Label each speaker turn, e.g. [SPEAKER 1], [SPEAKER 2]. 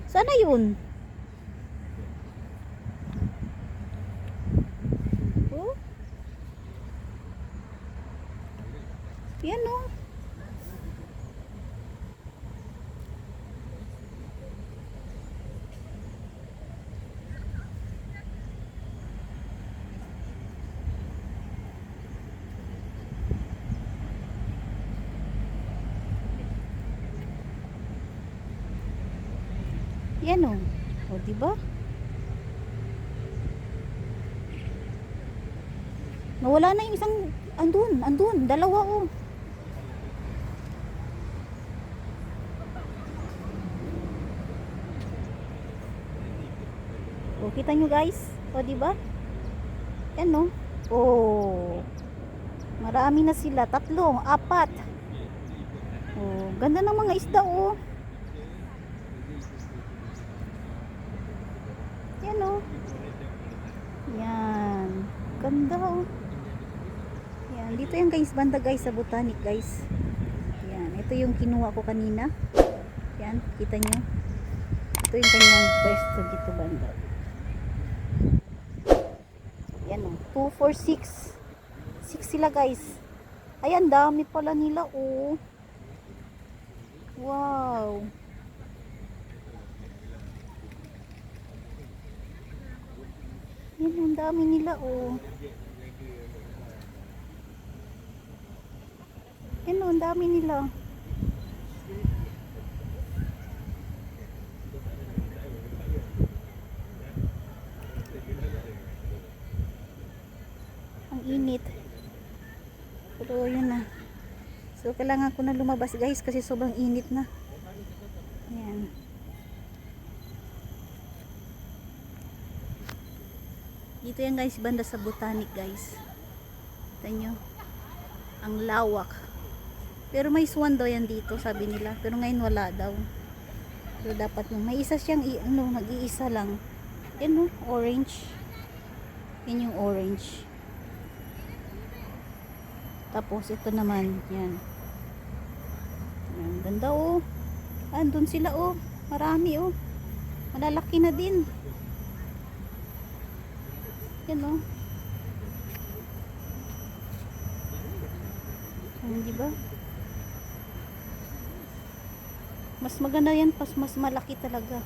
[SPEAKER 1] Sana yun. Oh. Yan oh. Yan o. O, diba? Nawala na yung isang, andun, dalawa o. O, kita nyo guys? O, diba? Yan o. O. Marami na sila. 3, 4. O, ganda ng mga isda o. Yan o. Yan. Ganda o. Yan. Dito yan guys. Banda guys sa Botanic guys. Yan. Ito yung kinuha ko kanina. Yan. Kita nyo. Ito yung kanyang pwesto dito banda. Yan o. 2, 4, 6. 6 sila guys. Ayan. Dami pala nila o. Wow. Yan, ang dami nila oh. Yan oh, ang dami nila. Ang init. Pero yun na. So kailangan ko na lumabas guys kasi sobrang init na. Yan. Dito yan guys, banda sa Botanic guys. Kita nyo. Ang lawak. Pero may swan daw yan dito, sabi nila. Pero ngayon wala daw. So dapat yung may isa siyang nag-iisa lang. Yan no, orange. Yan yung orange. Tapos ito naman, yan. Yan, ganda oh. Andun sila oh. Marami oh. Malalaki na din. Yan o. Diba? Mas maganda yan, mas malaki talaga.